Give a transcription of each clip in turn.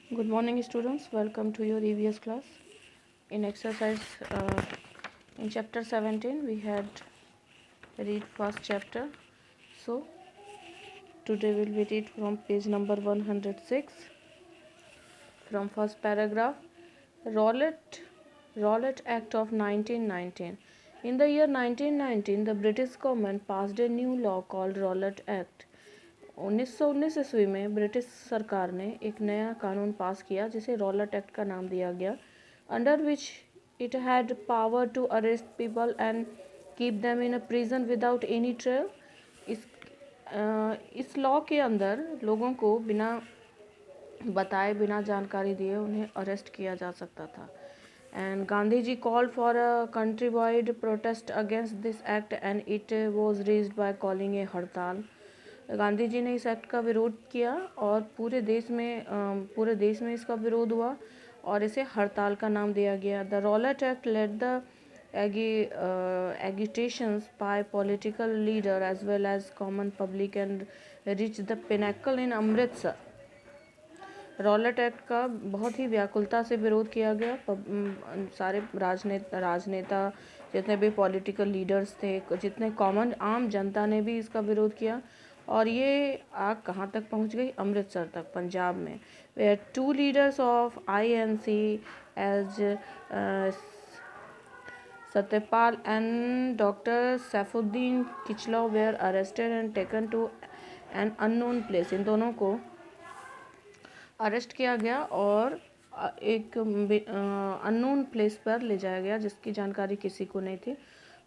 Good morning, students. Welcome to your EVS class. In exercise, in chapter 17, we had read first chapter. So today we will read from page number 106, from first paragraph. Rowlatt Rowlatt Act of 1919. In the year 1919, the British government passed a new law called Rowlatt Act. 1919 ईस्वी में British सरकार ने एक नया कानून पास किया जिसे Rowlatt act का नाम दिया गया, under which it had power to arrest people and keep them in a prison without any trial. इस लॉ के अंदर लोगों को बिना बताए, बिना जानकारी दिए उन्हें अरेस्ट किया जा सकता था। And Gandhi ji called for a country wide protest against this act and it was raised by calling a hartal. Gandhi जी ने इस एक्ट का विरोध किया और पूरे देश में इसका विरोध हुआ और इसे हड़ताल का नाम दिया गया। The Rowlatt Act led the agitations by political leader as well as common public and reached the pinnacle in Amritsar. Rowlatt act का बहुत ही व्याकुलता से विरोध किया गया। सारे राजनेता जितने भी पॉलिटिकल लीडर्स थे, जितने कॉमन आम जनता ने भी इसका विरोध किया और ये आग कहाँ तक पहुँच गई? अमृतसर तक, पंजाब में। Where two leaders of INC as Satyapal and doctor Saifuddin Kitchlew were arrested and taken to an unknown place. इन दोनों को अरेस्ट किया गया और एक अननोन प्लेस पर ले जाया गया जिसकी जानकारी किसी को नहीं थी।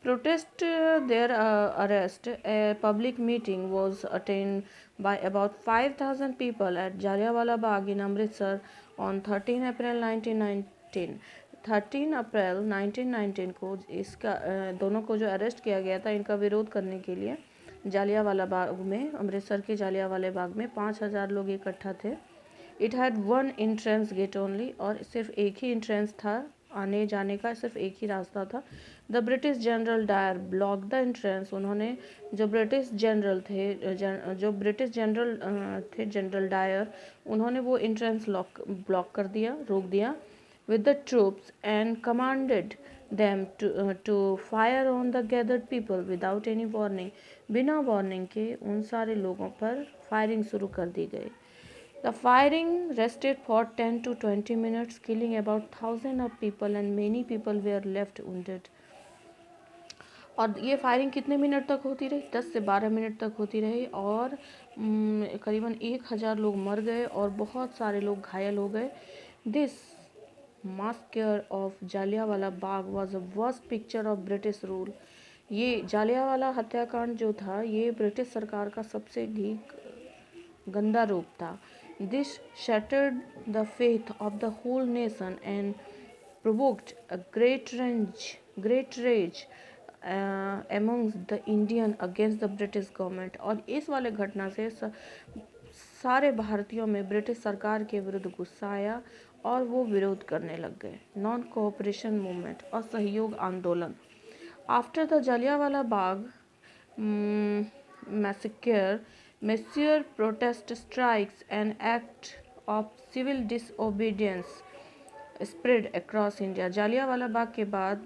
Protest their arrest, a public meeting was attend by about 5000 people at Jallianwala Bagh in Amritsar on 13 April 1919। 13 April 1919 को इसका दोनों को जो अरेस्ट किया गया था, इनका विरोध करने के लिए जालियांवाला बाग में, अमृतसर के जालियांवाला बाग में 5000 लोग इकट्ठा थे। It had one entrance get only, और सिर्फ एक ही एंट्रेंस था, आने जाने का सिर्फ एक ही रास्ता था। The British General Dyer block the entrance. उन्होंने जो ब्रिटिश जनरल थे, जनरल डायर, उन्होंने वो एंट्रेंस ब्लॉक कर दिया, रोक दिया with the troops and commanded them to fire on the gathered people without any warning। बिना वार्निंग के उन सारे लोगों पर फायरिंग शुरू कर दी गई। The firing lasted for 10 to 20 minutes, killing about 1000 of people and many people were left wounded। और ये फायरिंग कितने मिनट तक होती रही? 10 से 12 मिनट तक होती रही और करीबन 1000 लोग मर गए और बहुत सारे लोग घायल हो गए। This Bhaskar of Jallianwala Bagh was a worst picture of British rule. ये जालियांवाला हत्याकांड जो था, ये ब्रिटिश सरकार का सबसे ही गंदा रूप था। This shattered the faith of the whole nation and provoked a great rage amongst the Indian against the British government। और इस वाले घटना से सारे भारतीयों में ब्रिटिश सरकार के विरुद्ध गुस्सा आया और वो विरोध करने लग गए। नॉन कोऑपरेशन मूवमेंट, असहयोग आंदोलन। After the Jallianwala Bagh massacre, messier protest strikes and act of civil disobedience spread across India. Jallianwala Bagh के बाद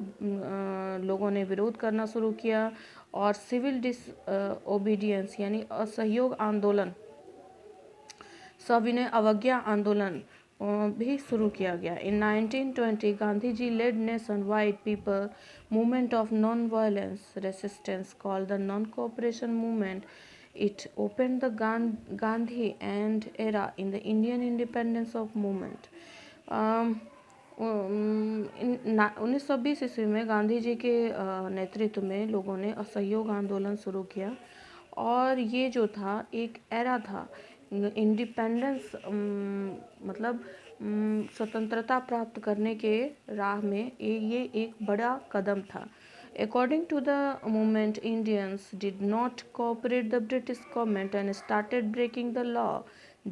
लोगों ने विरोध करना शुरू किया और सिविल डिसओबीडियंस यानी असहयोग आंदोलन, सविनय अवज्ञा आंदोलन भी शुरू किया गया। In 1920 Gandhi ji led nationwide people movement of non violence resistance called the non cooperation movement. It open the Gandhian era in the Indian independence of movement. 1920 ईस्वी में गांधी जी के नेतृत्व में लोगों ने असहयोग आंदोलन शुरू किया और ये जो था एक एरा था, इंडिपेंडेंस मतलब स्वतंत्रता प्राप्त करने के राह में ये एक बड़ा कदम था। According to the movement, Indians did not cooperate the British government and started breaking the law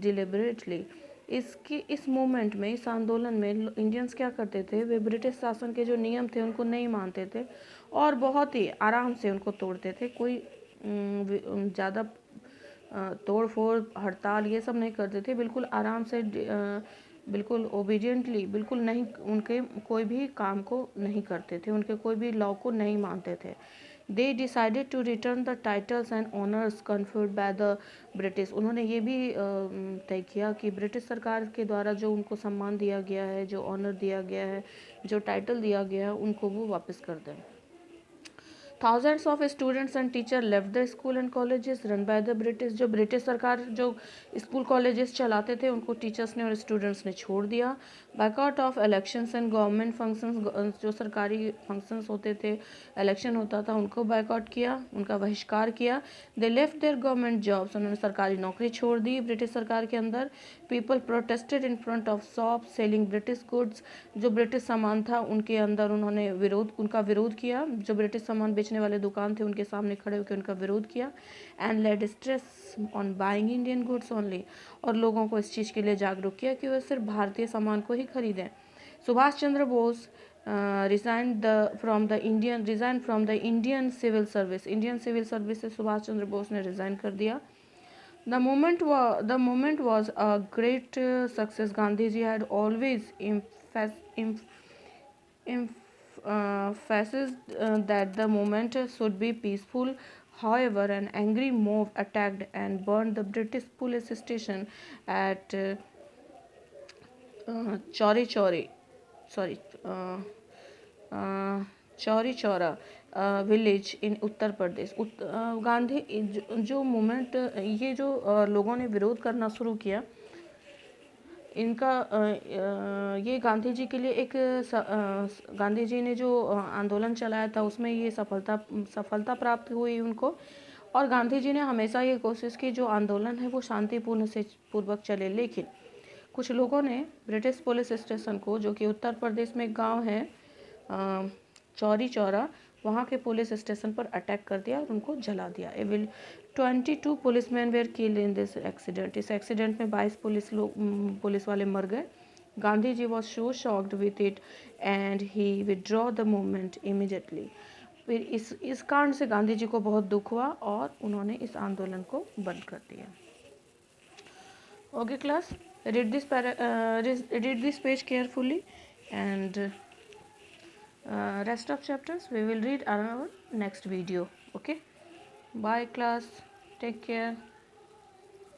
deliberately। इस मूवमेंट में, इस आंदोलन में इंडियंस क्या करते थे? वे ब्रिटिश शासन के जो नियम थे उनको नहीं मानते थे और बहुत ही आराम से उनको तोड़ते थे। कोई ज़्यादा तोड़ फोड़, हड़ताल ये सब नहीं करते थे, बिल्कुल आराम से बिल्कुल ओबीडियंटली, बिल्कुल नहीं, उनके कोई भी काम को नहीं करते थे, उनके कोई भी लॉ को नहीं मानते थे। They decided to return the titles and honours conferred by the British. उन्होंने ये भी तय किया कि ब्रिटिश सरकार के द्वारा जो उनको सम्मान दिया गया है, जो ऑनर दिया गया है, जो टाइटल दिया गया है, उनको वो वापस कर दें। Thousands of students and teachers left the school and colleges run by the British। जो ब्रिटिश सरकार जो स्कूल कॉलेजेस चलाते थे उनको टीचर्स ने और स्टूडेंट्स ने छोड़ दिया। Boycott of elections and government functions, जो सरकारी फंक्शंस होते थे, इलेक्शन होता था, उनको बायकॉट किया, उनका बहिष्कार किया। They left their government jobs, उन्होंने सरकारी नौकरी छोड़ दी ब्रिटिश सरकार के अंदर। People protested in front of shop selling British goods, जो ब्रिटिश सामान था उनके अंदर उन्होंने उनका विरोध किया। जो ब्रिटिश सामान बेचने वाले दुकान थे उनके सामने खड़े होकर उनका विरोध किया। And laid stress on buying Indian goods only, और लोगों को इस चीज़ के लिए जागरूक किया कि वह सिर्फ भारतीय सामान को ही खरीदें। Subhash Chandra Bose resign from the Indian civil service. Indian civil service से सुभाष चंद्र बोस ने रिज़ाइन कर दिया। The moment was a great success. Gandhiji had always emphasized that the movement should be peaceful. However, an angry mob attacked and burned the British police station at Chori Chori, sorry, Chauri Chaura village in Uttar Pradesh. Gandhi जो movement, ये जो लोगों ने विरोध करना शुरू किया, इनका ये गांधी जी के लिए एक गांधी जी ने जो आंदोलन चलाया था उसमें ये सफलता प्राप्त हुई उनको। और गांधी जी ने हमेशा ये कोशिश की जो आंदोलन है वो शांतिपूर्ण से पूर्वक चले। लेकिन कुछ लोगों ने ब्रिटिश पुलिस स्टेशन को, जो कि उत्तर प्रदेश में एक गाँव है चौरी चौरा, वहाँ के पुलिस स्टेशन पर अटैक कर दिया और उनको जला दिया। 22 policemen were killed in this accident. इस एक्सीडेंट में 22 पुलिस वाले मर गए। Gandhi ji was so shocked with it and he withdraw the movement immediately. फिर इस कारण से गांधी जी को बहुत दुख हुआ और उन्होंने इस आंदोलन को बंद कर दिया। Okay class, read this page carefully and rest of chapters we will read on our next video. Okay, bye class, take care.